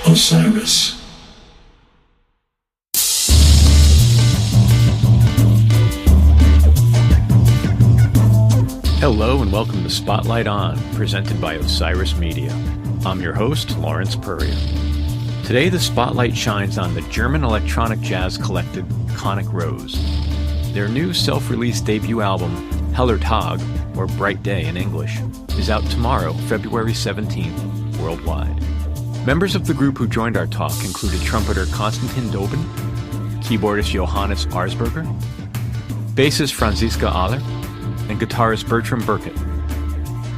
Osiris. Hello and welcome to Spotlight On, presented by Osiris Media. I'm your host, Lawrence Purrier. Today the spotlight shines on the German electronic jazz collective Conic Rose. Their new self-released debut album, Heller Tag, or Bright Day in English, is out tomorrow, February 17th, worldwide. Members of the group who joined our talk included trumpeter Konstantin Döben, keyboardist Johannes Arzberger, bassist Franziska Aller, and guitarist Bertram Burkert.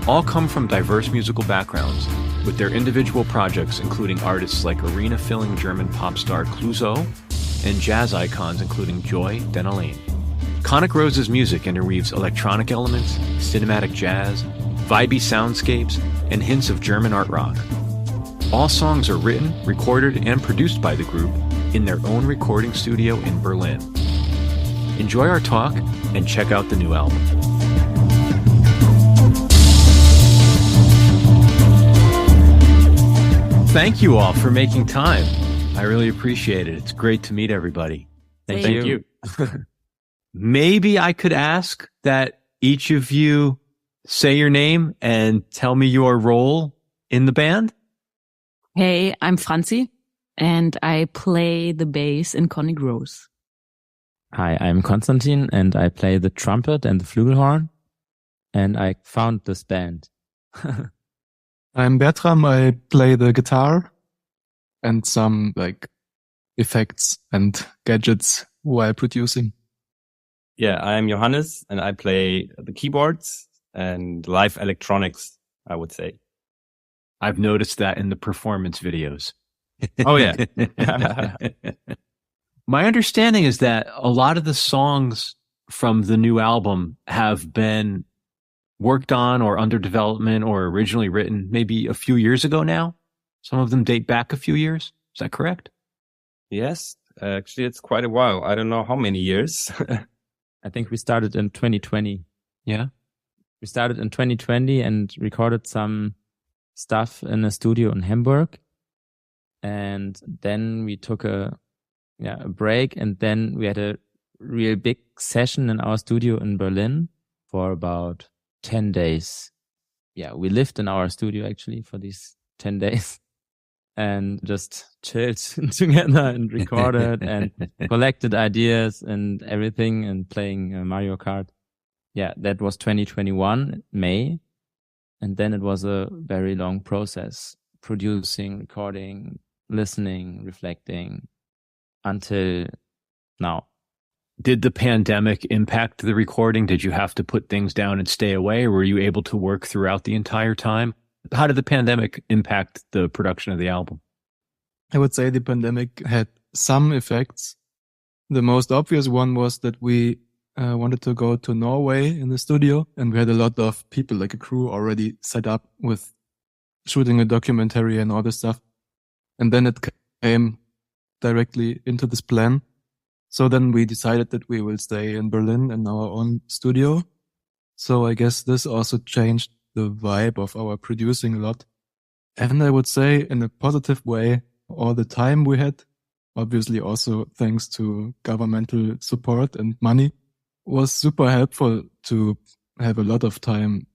All come from diverse musical backgrounds, with their individual projects including artists like arena-filling German pop star Clueso and jazz icons including Joy Denalane. Conic Rose's music interweaves electronic elements, cinematic jazz, vibey soundscapes, and hints of German art rock. All songs are written, recorded, and produced by the group in their own recording studio in Berlin. Enjoy our talk and check out the new album. Thank you all for making time. I really appreciate it. It's great to meet everybody. Thank you. Maybe I could ask that each of you say your name and tell me your role in the band. Hey, I'm Franzi, and I play the bass in Conic Rose. Hi, I'm Konstantin, and I play the trumpet and the flugelhorn, and I found this band. I'm Bertram. I play the guitar and some effects and gadgets while producing. Yeah, I'm Johannes and I play the keyboards and live electronics, I would say. I've noticed that in the performance videos. Oh, yeah. My understanding is that a lot of the songs from the new album have been worked on or under development or originally written maybe a few years ago now. Some of them date back a few years. Is that correct? Yes, actually, it's quite a while. I don't know how many years. I think we started in 2020. Yeah. We started in 2020 and recorded some stuff in a studio in Hamburg. And then we took a break, and then we had a real big session in our studio in Berlin for about 10 days. Yeah, we lived in our studio actually for these 10 days and just chilled together and recorded and collected ideas and everything and playing Mario Kart. Yeah, that was 2021, May. And then it was a very long process, producing, recording, listening, reflecting until now. Did the pandemic impact the recording? Did you have to put things down and stay away, or were you able to work throughout the entire time? How did the pandemic impact the production of the album? I would say the pandemic had some effects. The most obvious one was that we wanted to go to Norway in the studio, and we had a lot of people, like a crew already set up with shooting a documentary and all this stuff. And then it came directly into this plan. So then we decided that we will stay in Berlin in our own studio. So I guess this also changed the vibe of our producing a lot. And I would say in a positive way, all the time we had, obviously also thanks to governmental support and money, was super helpful to have a lot of time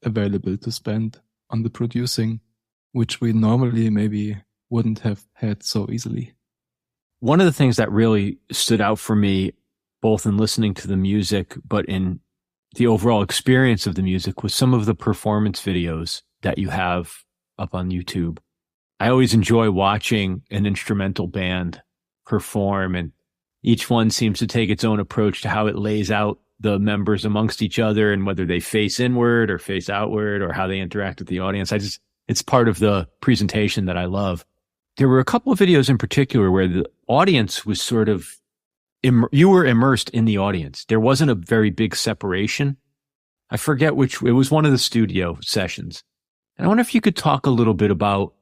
available to spend on the producing, which we normally maybe wouldn't have had so easily. One of the things that really stood out for me, both in listening to the music, but in the overall experience of the music, was some of the performance videos that you have up on YouTube. I always enjoy watching an instrumental band perform, and each one seems to take its own approach to how it lays out the members amongst each other and whether they face inward or face outward or how they interact with the audience. It's part of the presentation that I love. There were a couple of videos in particular where the audience was sort of, you were immersed in the audience. There wasn't a very big separation. I forget which, it was one of the studio sessions. And I wonder if you could talk a little bit about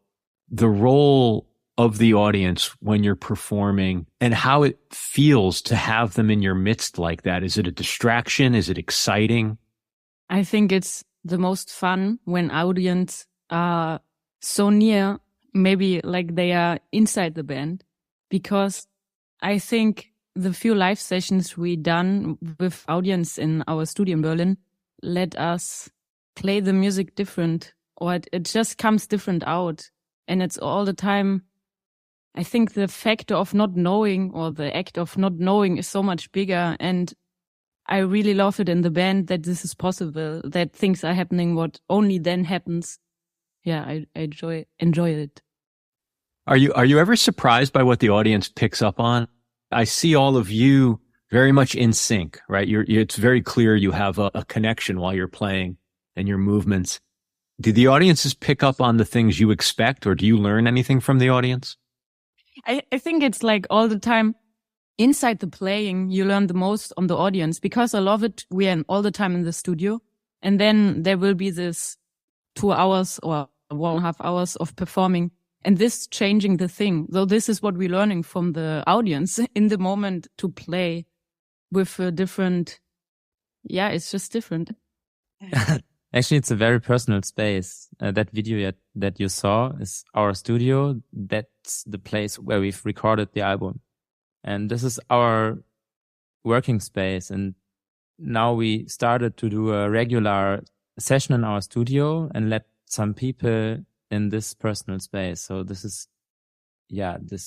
the role of the audience when you're performing and how it feels to have them in your midst like that. Is it a distraction? Is it exciting? I think it's the most fun when audience are so near maybe like they are inside the band, because I think the few live sessions we done with audience in our studio in Berlin let us play the music different, or it just comes different out. And it's all the time. I think the factor of not knowing, or the act of not knowing, is so much bigger. And I really love it in the band that this is possible, that things are happening what only then happens. Yeah, I enjoy it. Are you ever surprised by what the audience picks up on? I see all of you very much in sync, right? It's very clear you have a connection while you're playing and your movements. Do the audiences pick up on the things you expect, or do you learn anything from the audience? I think it's like all the time inside the playing, you learn the most on the audience, because I love it. We are all the time in the studio, and then there will be this 2 hours or 1.5 hours of performing, and this changing the thing. So this is what we're learning from the audience in the moment to play with a different. Yeah, it's just different. Actually, it's a very personal space. That video that you saw is our studio. That's the place where we've recorded the album. And this is our working space. And now we started to do a regular session in our studio and let some people in this personal space. So this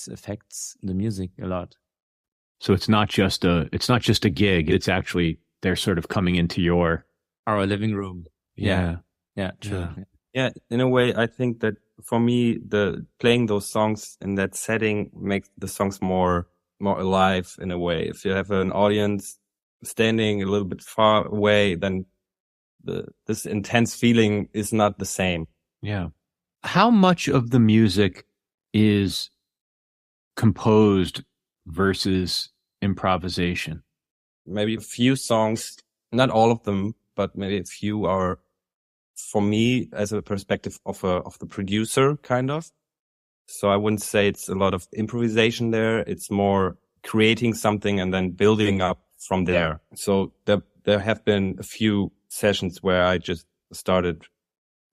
affects the music a lot. So it's not just a gig. It's actually, they're sort of coming into our living room. Yeah. True. Yeah, in a way, I think that for me, playing those songs in that setting makes the songs more alive in a way. If you have an audience standing a little bit far away, then this intense feeling is not the same. Yeah. How much of the music is composed versus improvisation? Maybe a few songs, not all of them, but maybe a few are, for me, as a perspective of the producer, kind of. So I wouldn't say it's a lot of improvisation there. It's more creating something and then building up from there. So there have been a few sessions where I just started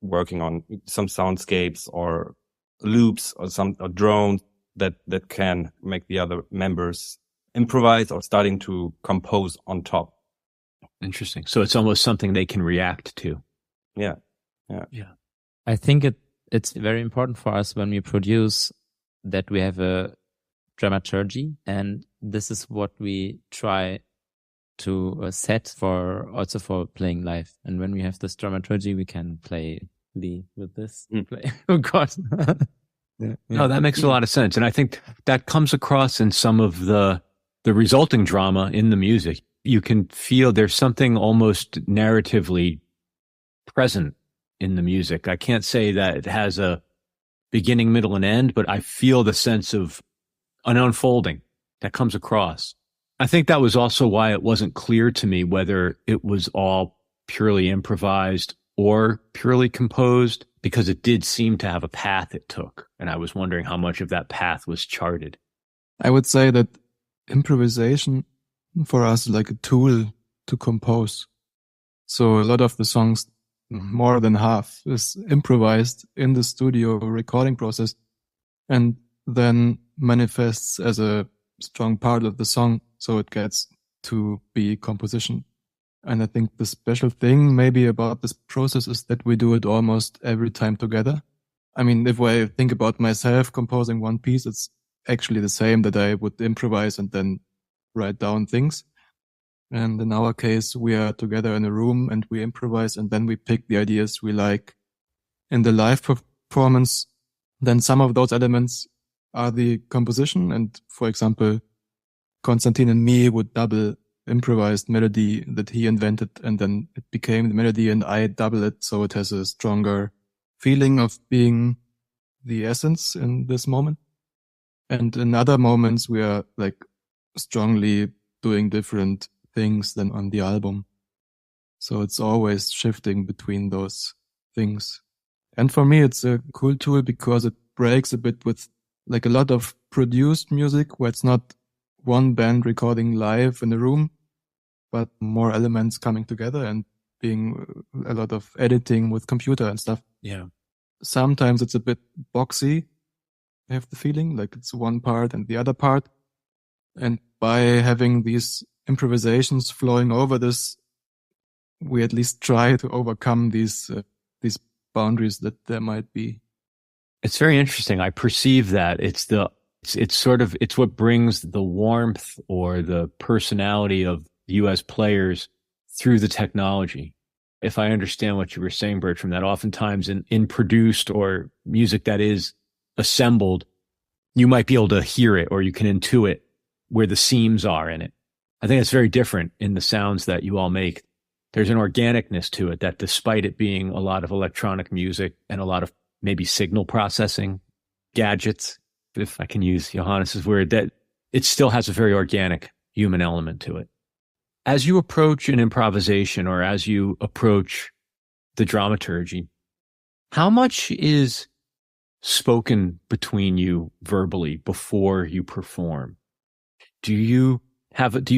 working on some soundscapes or loops or drones that can make the other members improvise or starting to compose on top. Interesting. So it's almost something they can react to. Yeah. I think it's very important for us when we produce that we have a dramaturgy, and this is what we try to set for playing live. And when we have this dramaturgy, we can play with this. Play. Oh God. Yeah. No, that makes a lot of sense. And I think that comes across in some of the resulting drama in the music. You can feel there's something almost narratively present in the music. I can't say that it has a beginning, middle, and end, but I feel the sense of an unfolding that comes across. I think that was also why it wasn't clear to me whether it was all purely improvised or purely composed, because it did seem to have a path it took. And I was wondering how much of that path was charted. I would say that improvisation for us is like a tool to compose. So a lot of the songs, more than half, is improvised in the studio recording process and then manifests as a strong part of the song. So it gets to be composition. And I think the special thing maybe about this process is that we do it almost every time together. I mean, if I think about myself composing one piece, it's actually the same that I would improvise and then write down things. And in our case, we are together in a room and we improvise, and then we pick the ideas we like in the live performance. Then some of those elements are the composition. And for example, Konstantin and me would double improvised melody that he invented, and then it became the melody and I double it. So it has a stronger feeling of being the essence in this moment. And in other moments, we are like strongly doing different things than on the album. So it's always shifting between those things. And for me, it's a cool tool because it breaks a bit with like a lot of produced music where it's not one band recording live in a room, but more elements coming together and being a lot of editing with computer and stuff. Yeah. Sometimes it's a bit boxy have the feeling like it's one part and the other part. And by having these improvisations flowing over this, we at least try to overcome these boundaries that there might be. It's very interesting. I perceive that it's what brings the warmth or the personality of you as players through the technology. If I understand what you were saying, Bertram, that oftentimes in produced or music that is assembled, you might be able to hear it or you can intuit where the seams are in it. I think it's very different in the sounds that you all make. There's an organicness to it that despite it being a lot of electronic music and a lot of maybe signal processing gadgets, if I can use Johannes's word, that it still has a very organic human element to it. As you approach an improvisation or as you approach the dramaturgy, how much is spoken between you verbally before you perform? Do you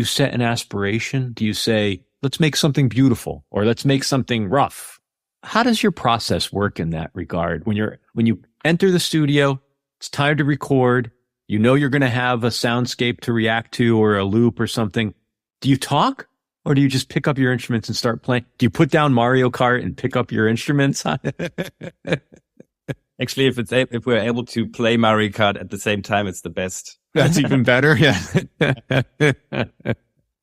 set an aspiration? Do you say, let's make something beautiful or let's make something rough? How does your process work in that regard? When you enter the studio, it's time to record, you know you're going to have a soundscape to react to or a loop or something. Do you talk or do you just pick up your instruments and start playing? Do you put down Mario Kart and pick up your instruments? Actually, if we're able to play Mario Kart at the same time, it's the best. That's even better. Yeah.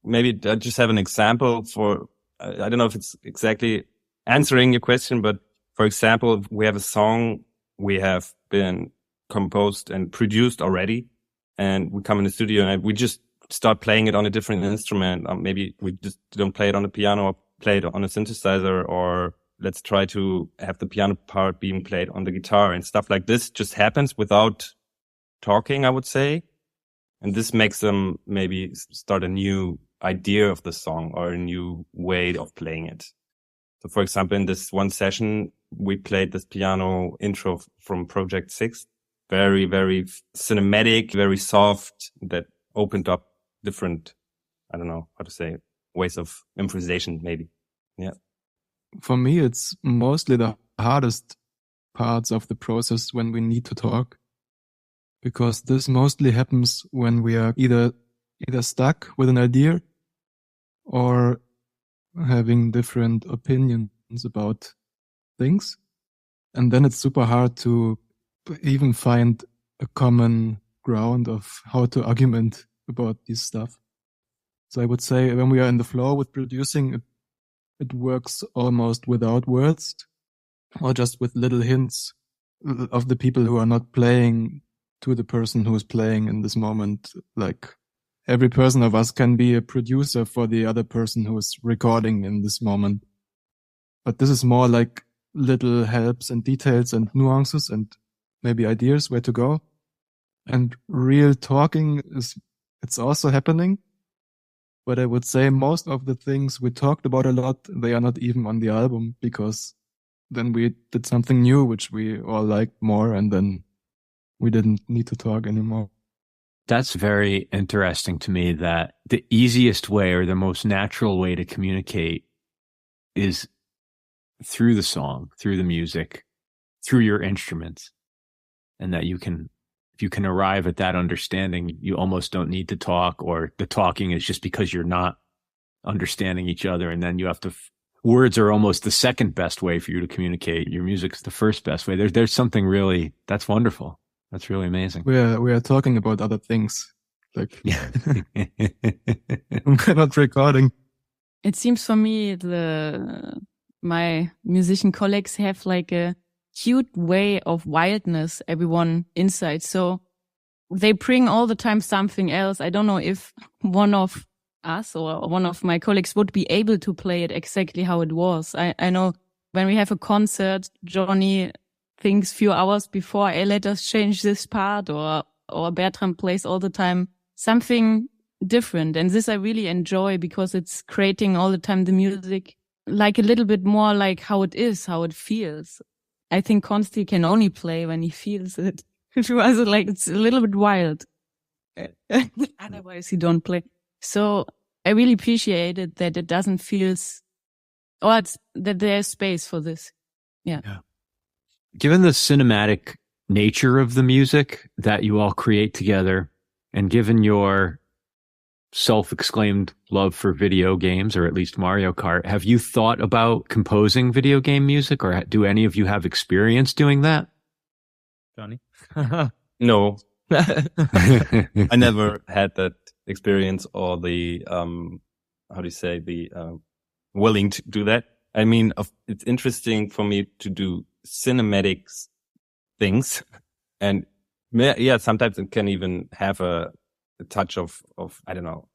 Maybe I just have an example for, I don't know if it's exactly answering your question, but for example, we have a song we have been composed and produced already, and we come in the studio and we just start playing it on a different instrument. Maybe we just don't play it on the piano or play it on a synthesizer, or let's try to have the piano part being played on the guitar, and stuff like this just happens without talking, I would say. And this makes them maybe start a new idea of the song or a new way of playing it. So for example, in this one session, we played this piano intro from Project 6. Very, very cinematic, very soft, that opened up different, I don't know how to say, ways of improvisation, maybe. Yeah. For me, it's mostly the hardest parts of the process when we need to talk, because this mostly happens when we are either stuck with an idea or having different opinions about things. And then it's super hard to even find a common ground of how to argument about this stuff. So I would say when we are in the flow with producing, it works almost without words, or just with little hints of the people who are not playing to the person who is playing in this moment. Like every person of us can be a producer for the other person who is recording in this moment. But this is more like little helps and details and nuances and maybe ideas where to go. And real talking it's also happening. But I would say most of the things we talked about a lot, they are not even on the album, because then we did something new, which we all liked more, and then we didn't need to talk anymore. That's very interesting to me, that the easiest way or the most natural way to communicate is through the song, through the music, through your instruments, and that if you can arrive at that understanding, you almost don't need to talk, or the talking is just because you're not understanding each other. And then you have to, words are almost the second best way for you to communicate. Your music's the first best way. There's something really, that's wonderful. That's really amazing. We are talking about other things. Like, yeah. we're not recording. It seems for me my musician colleagues have like a cute way of wildness, everyone inside. So they bring all the time something else. I don't know if one of us or one of my colleagues would be able to play it exactly how it was. I know when we have a concert, Johnny thinks few hours before, hey, let us change this part, or Bertram plays all the time something different. And this I really enjoy, because it's creating all the time the music like a little bit more like how it is, how it feels. I think Konsti can only play when he feels it. Otherwise, like, it's a little bit wild. Otherwise, he don't play. So I really appreciate it that it doesn't feel, that there's space for this. Yeah. Given the cinematic nature of the music that you all create together, and given your self-exclaimed love for video games, or at least Mario Kart, have you thought about composing video game music, or do any of you have experience doing that? Johnny? No. I never had that experience or the, willing to do that. I mean, it's interesting for me to do cinematics things. And yeah, sometimes it can even have a touch of, I don't know.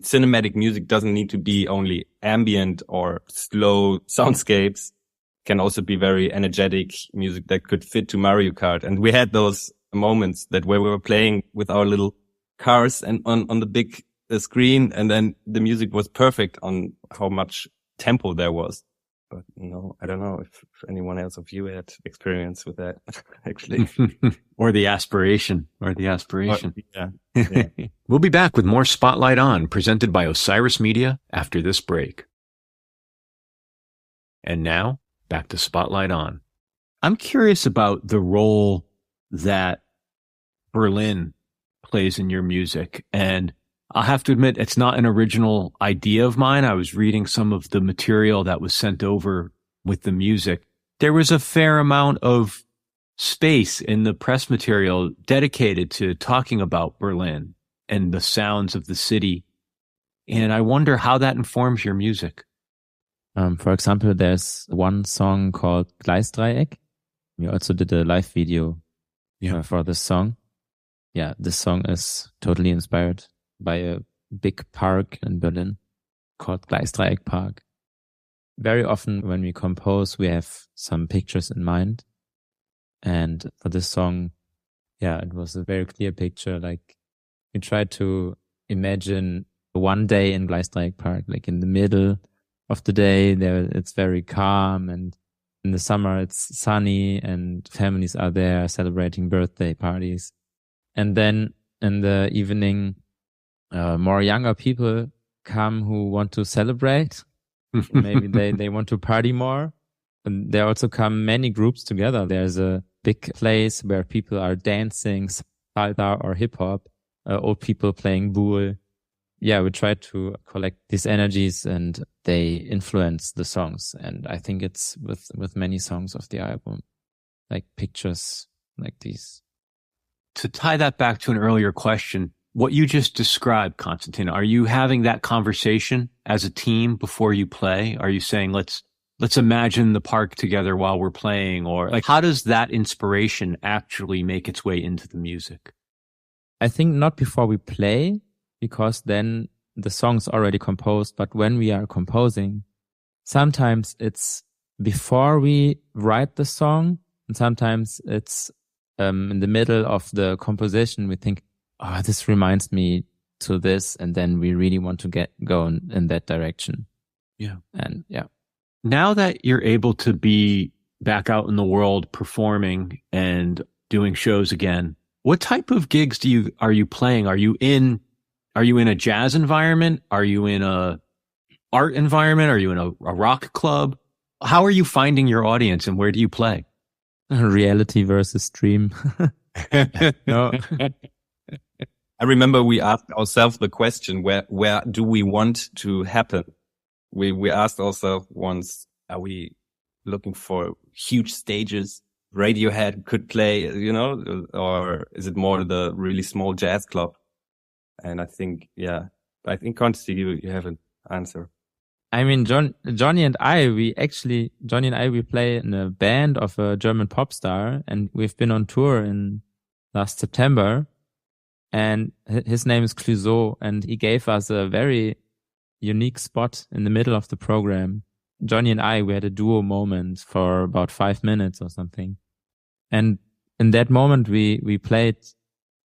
Cinematic music doesn't need to be only ambient or slow soundscapes. It can also be very energetic music that could fit to Mario Kart. And we had those moments where we were playing with our little cars and on the big screen, and then the music was perfect on how much tempo there was. But I don't know if anyone else of you had experience with that, actually. Or the aspiration. Yeah. We'll be back with more Spotlight On, presented by Osiris Media, after this break. And now, back to Spotlight On. I'm curious about the role that Berlin plays in your music. And I'll have to admit, it's not an original idea of mine. I was reading some of the material that was sent over with the music. There was a fair amount of space in the press material dedicated to talking about Berlin and the sounds of the city. And I wonder how that informs your music. For example, there's one song called Gleisdreieck. We also did a live video for this song. Yeah, this song is totally inspired by a big park in Berlin called Gleisdreieck Park. Very often when we compose, we have some pictures in mind. And for this song, it was a very clear picture. Like, we tried to imagine one day in Gleisdreieck Park, like in the middle of the day, it's very calm, and in the summer it's sunny and families are there celebrating birthday parties. And then in the evening, more younger people come who want to celebrate. Maybe they want to party more. And there also come many groups together. There's a big place where people are dancing salsa or hip hop, old people playing boule. Yeah, we try to collect these energies and they influence the songs. And I think it's with many songs of the album, like pictures like these. To tie that back to an earlier question, what you just described, Konstantin, are you having that conversation as a team before you play? Are you saying, let's imagine the park together while we're playing? Or like, how does that inspiration actually make its way into the music? I think not before we play, because then the song's already composed. But when we are composing, sometimes it's before we write the song, and sometimes it's in the middle of the composition. We think, oh, this reminds me to this, and then we really want to go in that direction. Yeah. And yeah. Now that you're able to be back out in the world performing and doing shows again, what type of gigs are you playing? Are you in a jazz environment? Are you in a art environment? Are you in a rock club? How are you finding your audience, and where do you play? Reality versus dream. No. I remember we asked ourselves the question, where do we want to happen? We asked ourselves once, are we looking for huge stages Radiohead could play, or is it more the really small jazz club? And I think, Konsti, you have an answer. I mean, Johnny and I, we play in a band of a German pop star, and we've been on tour in last September, and his name is Clueso, and he gave us a very unique spot in the middle of the program. Johnny and I, we had a duo moment for about 5 minutes or something. And in that moment, we played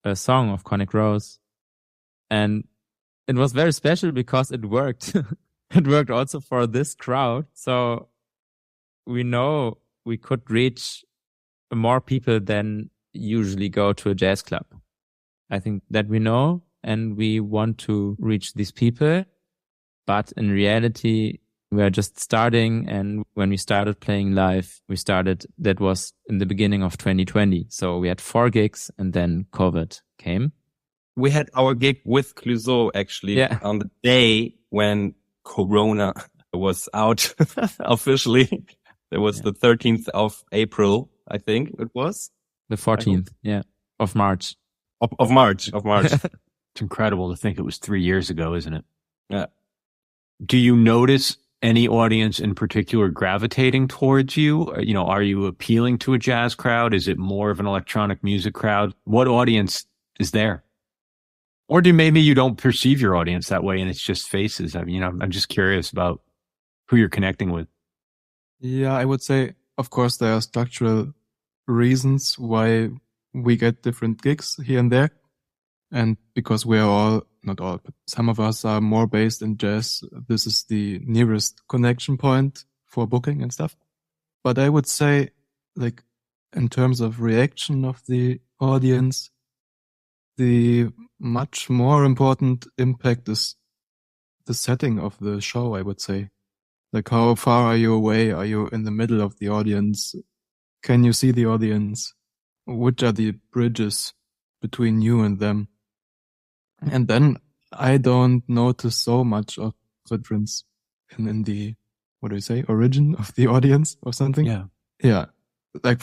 a song of Conic Rose, and it was very special because it worked. It worked also for this crowd. So we know we could reach more people than usually go to a jazz club. I think that we know, and we want to reach these people. But in reality, We are just starting, and when we started playing live, that was in the beginning of 2020. So we had 4 gigs and then COVID came. We had our gig with Clueso actually on the day when Corona was out officially. It was the 13th of April, I think it was. The 14th, of March. Of March. It's incredible to think it was 3 years ago, isn't it? Yeah. Do you notice any audience in particular gravitating towards you? You know, are you appealing to a jazz crowd? Is it more of an electronic music crowd? What audience is there? Or maybe you don't perceive your audience that way and it's just faces? I mean, you know, I'm just curious about who you're connecting with. Yeah, I would say, of course, there are structural reasons why we get different gigs here and there. And because we are all, not all, but some of us are more based in jazz, this is the nearest connection point for booking and stuff. But I would say, like, in terms of reaction of the audience, the much more important impact is the setting of the show, I would say. Like, how far are you away? Are you in the middle of the audience? Can you see the audience? Which are the bridges between you and them? And then I don't notice so much of a difference in the, what do you say, origin of the audience or something? Yeah. Yeah. Like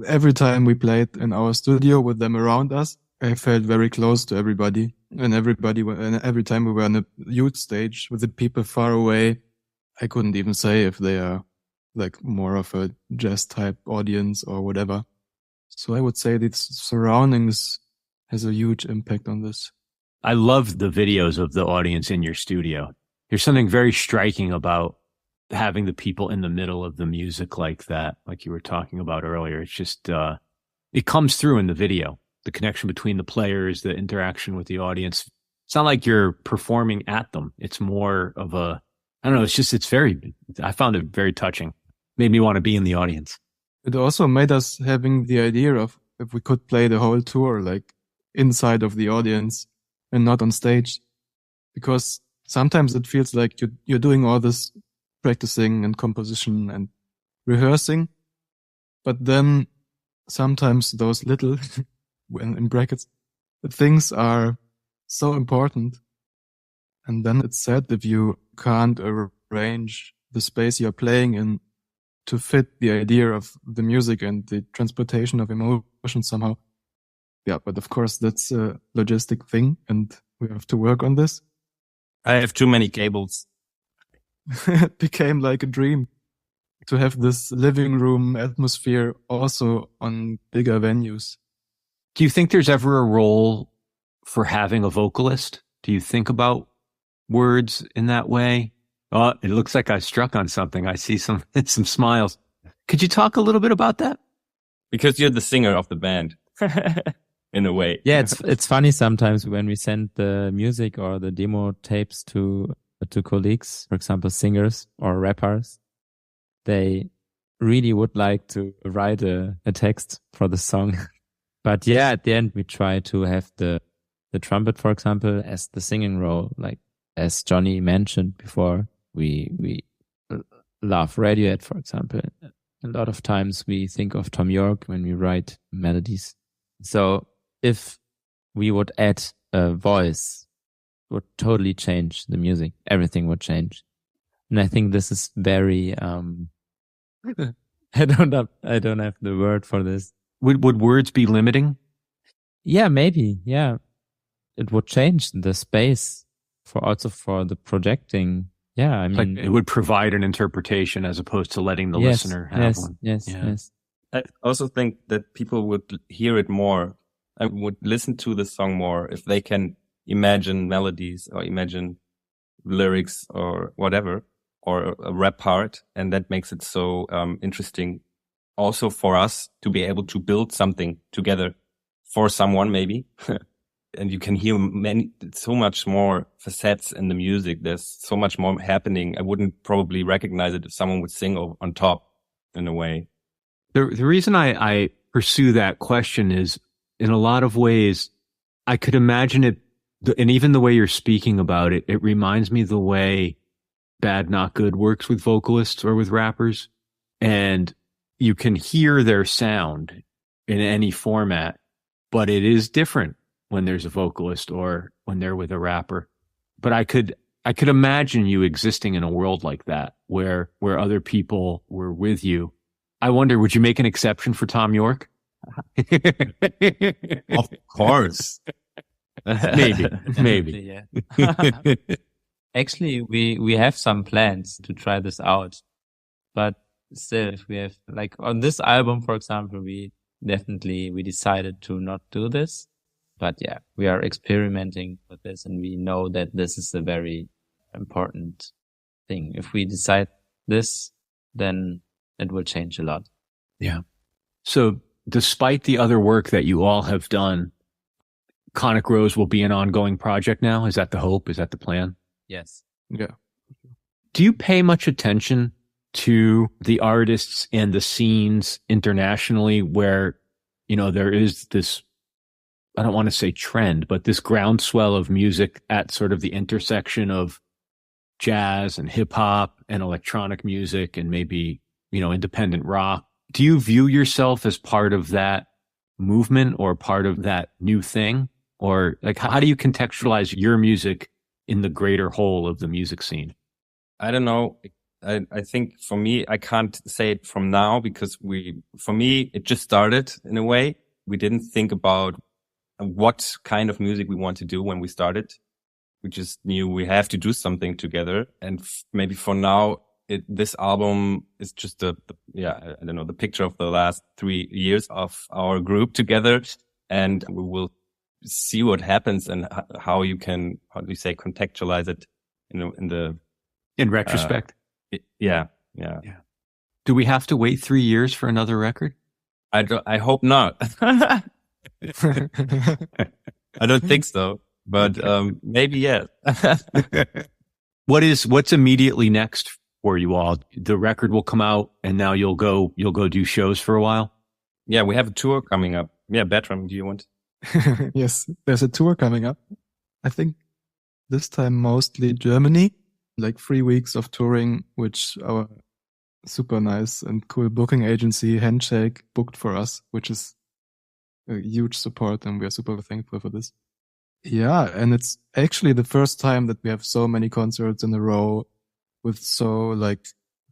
every time we played in our studio with them around us, I felt very close to everybody. And every time we were on a youth stage with the people far away, I couldn't even say if they are like more of a jazz type audience or whatever. So I would say the surroundings has a huge impact on this. I love the videos of the audience in your studio. There's something very striking about having the people in the middle of the music like that, like you were talking about earlier. It's just, it comes through in the video, the connection between the players, the interaction with the audience. It's not like you're performing at them. It's more of a, I don't know, I found it very touching. Made me want to be in the audience. It also made us having the idea of if we could play the whole tour, like inside of the audience and not on stage, because sometimes it feels like you're doing all this practicing and composition and rehearsing, but then sometimes those little, in brackets, things are so important. And then it's sad if you can't arrange the space you're playing in to fit the idea of the music and the transportation of emotion somehow. Yeah, but of course that's a logistic thing and we have to work on this. I have too many cables. It became like a dream to have this living room atmosphere also on bigger venues. Do you think there's ever a role for having a vocalist? Do you think about words in that way? Oh, it looks like I struck on something. I see some smiles. Could you talk a little bit about that? Because you're the singer of the band. In a way. Yeah, it's funny sometimes when we send the music or the demo tapes to colleagues, for example, singers or rappers, they really would like to write a text for the song. But yeah, at the end we try to have the trumpet, for example, as the singing role. Like as Johnny mentioned before, we love Radiohead, for example. A lot of times we think of Tom York when we write melodies. So if we would add a voice, it would totally change the music. Everything would change. And I think this is very, I don't have the word for this. Would words be limiting? Yeah, maybe. Yeah. It would change the space for the projecting. Yeah. I mean, like it would provide an interpretation as opposed to letting the listener have one. Yes. I also think that people would hear it more. I would listen to the song more if they can imagine melodies or imagine lyrics or whatever, or a rap part. And that makes it so interesting also for us to be able to build something together for someone maybe. And you can hear so much more facets in the music. There's so much more happening. I wouldn't probably recognize it if someone would sing on top in a way. The reason I pursue that question is, in a lot of ways, I could imagine it, and even the way you're speaking about it, it reminds me the way Bad Not Good works with vocalists or with rappers, and you can hear their sound in any format, but it is different when there's a vocalist or when they're with a rapper. But I could imagine you existing in a world like that where other people were with you. I wonder, would you make an exception for Tom York? Of course. Maybe. Yeah. Actually, we have some plans to try this out, but still, if we have, like on this album, for example, we decided to not do this, but yeah, we are experimenting with this, and we know that this is a very important thing. If we decide this, then it will change a lot. Yeah. So despite the other work that you all have done, Conic Rose will be an ongoing project now? Is that the hope? Is that the plan? Yes. Yeah. Do you pay much attention to the artists and the scenes internationally where, there is this, I don't want to say trend, but this groundswell of music at sort of the intersection of jazz and hip hop and electronic music and maybe, independent rock? Do you view yourself as part of that movement or part of that new thing? Or like, how do you contextualize your music in the greater whole of the music scene? I don't know. I think for me, I can't say it from now because for me, it just started in a way. We didn't think about what kind of music we want to do when we started. We just knew we have to do something together. And maybe for now, this album is just the picture of the last 3 years of our group together. And we will see what happens and how do you say, contextualize it in retrospect. Yeah. Do we have to wait 3 years for another record? I hope not. I don't think so, but maybe yes. What's immediately next for you all? The record will come out and now you'll go do shows for a while? Yeah, we have a tour coming up. Yeah, Bertram, do you want? Yes, there's a tour coming up. I think this time mostly Germany, like 3 weeks of touring, which our super nice and cool booking agency Handshake booked for us, which is a huge support and we are super thankful for this. Yeah, and it's actually the first time that we have so many concerts in a row with so like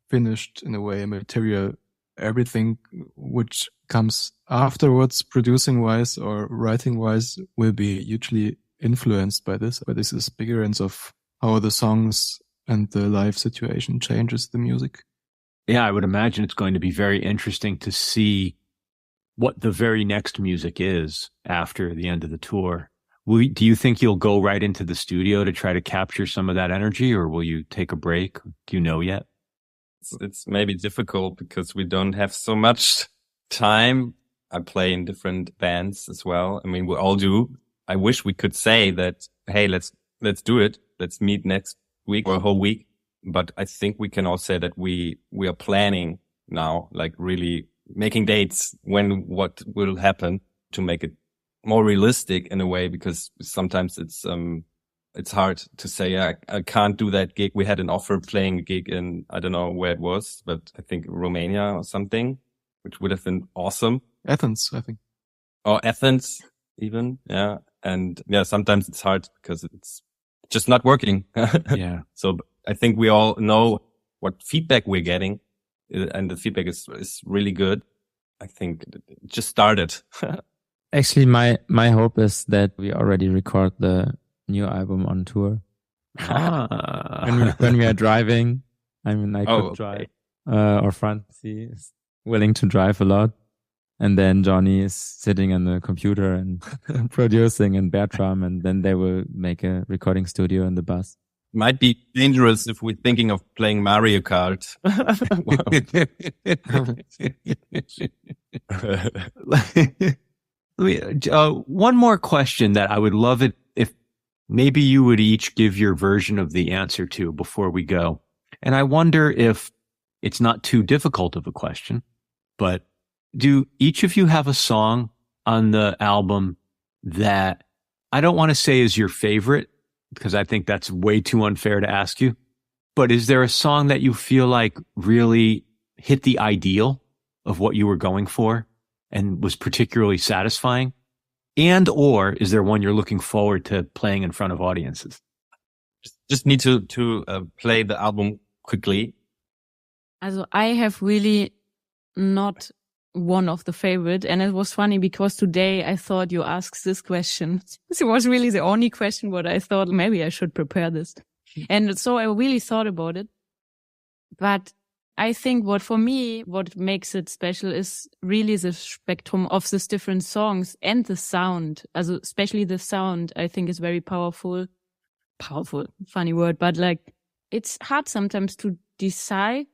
finished in a way material. Everything which comes afterwards, producing wise or writing wise, will be hugely influenced by this. But this is experience of how the songs and the live situation changes the music. Yeah, I would imagine it's going to be very interesting to see what the very next music is after the end of the tour. Do you think you'll go right into the studio to try to capture some of that energy, or will you take a break? Do you know yet? It's maybe difficult because we don't have so much time. I play in different bands as well. I mean, we all do. I wish we could say that, hey, let's do it. Let's meet next week or a whole week. But I think we can all say that we are planning now, like really making dates what will happen to make it more realistic in a way, because sometimes it's hard to say, I can't do that gig. We had an offer playing a gig in, I don't know where it was, but I think Romania or something, which would have been awesome. Athens, I think. Or Athens even. Yeah. And yeah, sometimes it's hard because it's just not working. Yeah. So I think we all know what feedback we're getting, and the feedback is really good. I think it just started. Actually, my hope is that we already record the new album on tour. When we are driving, I mean, I could drive, or Francie is willing to drive a lot. And then Johnny is sitting on the computer and producing, and Bertram, and then they will make a recording studio in the bus. Might be dangerous if we're thinking of playing Mario Kart. One more question that I would love it if maybe you would each give your version of the answer to before we go. And I wonder if it's not too difficult of a question, but do each of you have a song on the album that I don't want to say is your favorite, because I think that's way too unfair to ask you, But is there a song that you feel like really hit the ideal of what you were going for and was particularly satisfying? And or is there one you're looking forward to playing in front of audiences? Just need to play the album quickly. Also, I have really not one of the favorite, and it was funny because today I thought you asked this question. This was really the only question what I thought maybe I should prepare this. And so I really thought about it. But I think what makes it special is really the spectrum of these different songs and the sound. Also, especially the sound, I think is very powerful. Powerful, funny word, but like it's hard sometimes to decide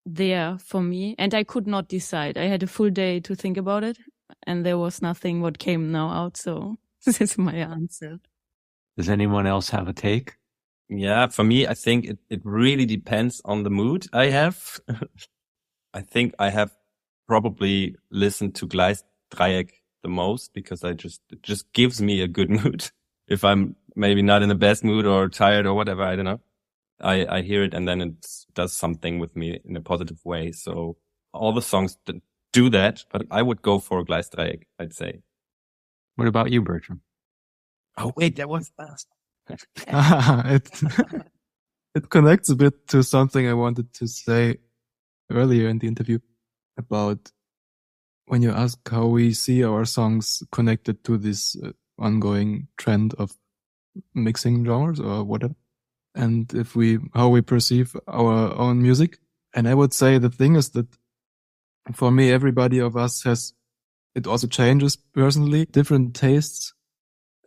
there for me. And I could not decide. I had a full day to think about it and there was nothing what came now out. So this is my answer. Does anyone else have a take? Yeah, for me, I think it really depends on the mood I have. I think I have probably listened to Gleisdreieck the most because it just gives me a good mood. If I'm maybe not in the best mood or tired or whatever, I don't know. I hear it and then it does something with me in a positive way. So all the songs do that, but I would go for Gleisdreieck, I'd say. What about you, Bertram? Oh, wait, that was fast. It connects a bit to something I wanted to say earlier in the interview about when you ask how we see our songs connected to this ongoing trend of mixing genres or whatever, and how we perceive our own music. And I would say the thing is that for me, everybody of us it also changes personally, different tastes,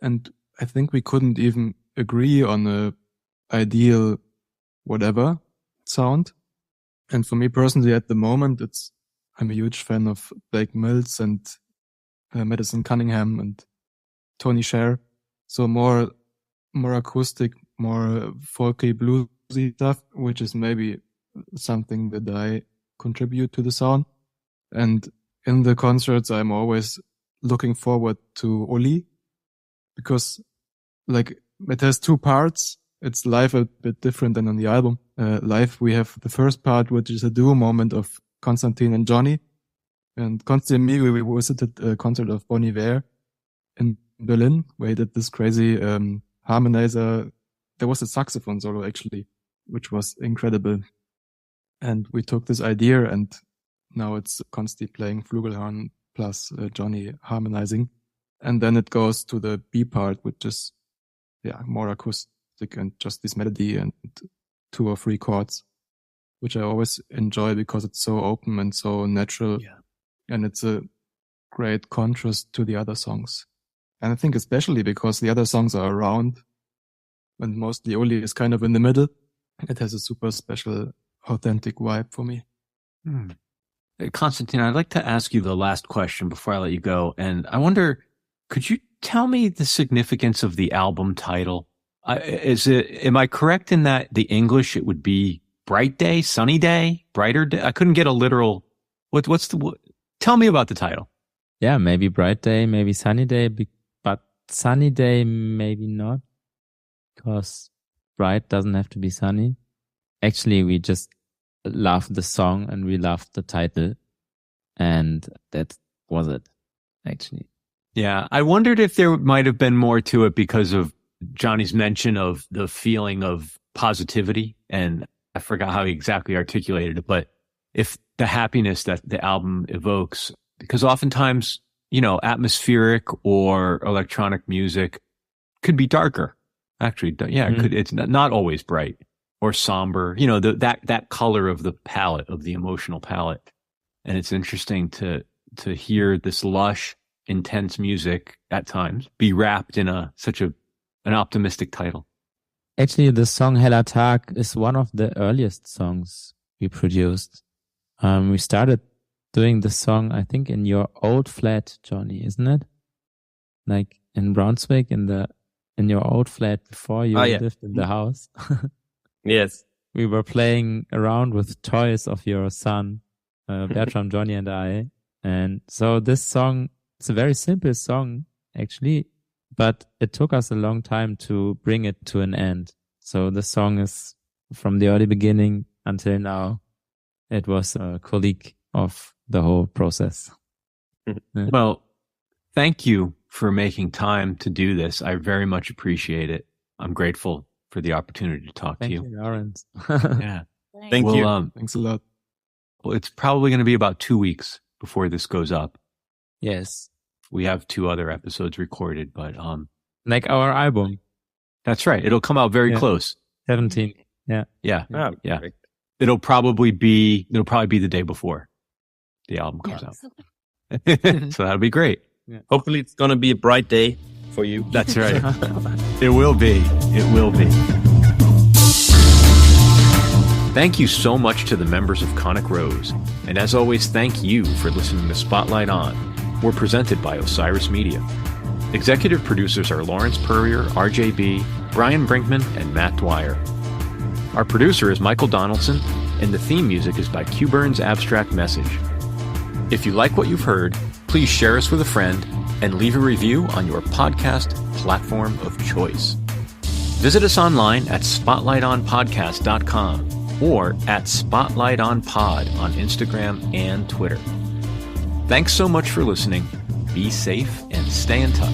and I think we couldn't even agree on a ideal whatever sound. And for me personally, at the moment, I'm a huge fan of Blake Mills and Madison Cunningham and Tony Scher. So more acoustic, more folky, bluesy stuff, which is maybe something that I contribute to the sound. And in the concerts, I'm always looking forward to Oli because like it has two parts. It's live a bit different than on the album. Live, we have the first part, which is a duo moment of Konstantin and Johnny. And Konstantin and me, we visited a concert of Bon Iver in Berlin, where he did this crazy harmonizer. There was a saxophone solo, actually, which was incredible. And we took this idea, and now it's Konsti playing Flugelhorn plus Johnny harmonizing. And then it goes to the B part, which is more acoustic and just this melody and 2 or 3 chords, which I always enjoy because it's so open and so natural. Yeah. And it's a great contrast to the other songs. And I think especially because the other songs are around and mostly Oli is kind of in the middle, it has a super special, authentic vibe for me. Konstantin, I'd like to ask you the last question before I let you go. And I wonder, could you tell me the significance of the album title? Am I correct in that the English, it would be Bright Day, Sunny Day, Brighter Day? I couldn't get a literal, tell me about the title. Yeah, maybe Bright Day, maybe Sunny Day, but Sunny Day, maybe not, because bright doesn't have to be sunny. Actually, we just loved the song and we loved the title, and that was it, actually. Yeah, I wondered if there might have been more to it because of Johnny's mention of the feeling of positivity, and I forgot how he exactly articulated it, but if the happiness that the album evokes, because oftentimes, atmospheric or electronic music could be darker. Actually, yeah, it could. It's not always bright or somber. That color of the palette, of the emotional palette, and it's interesting to hear this lush, intense music at times be wrapped in such an optimistic title. Actually, the song Heller Tag is one of the earliest songs we produced. We started doing the song, I think, in your old flat, Johnny, isn't it? Like in Brunswick, in your old flat before you lived in the house. Yes. We were playing around with toys of your son, Bertram, Johnny, and I. And so this song, it's a very simple song, actually, but it took us a long time to bring it to an end. So the song is from the early beginning until now, it was a colleague of the whole process. Yeah. Well, thank you for making time to do this. I very much appreciate it. I'm grateful for the opportunity to talk Thank to you. you, Lawrence. Yeah. Thank you. Thanks a lot. Well, it's probably going to be about 2 weeks before this goes up. Yes. We have 2 other episodes recorded, but Like our album, that's right. It'll come out very Yeah. close. 17. Yeah. Yeah. Ah, Yeah. perfect. It'll probably be the day before the album comes out. So that'll be great. Hopefully it's going to be a bright day for you. That's right. It will be. It will be. Thank you so much to the members of Conic Rose. And as always, thank you for listening to Spotlight On. We're presented by Osiris Media. Executive producers are Lawrence Purrier, RJB, Brian Brinkman, and Matt Dwyer. Our producer is Michael Donaldson, and the theme music is by Q Burn's Abstract Message. If you like what you've heard, please share us with a friend and leave a review on your podcast platform of choice. Visit us online at spotlightonpodcast.com or at spotlightonpod on Instagram and Twitter. Thanks so much for listening. Be safe and stay in touch.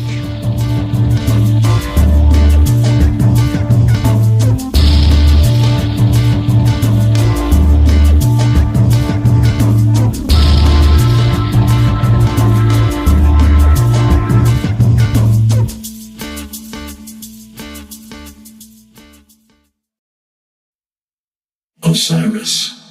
Osiris.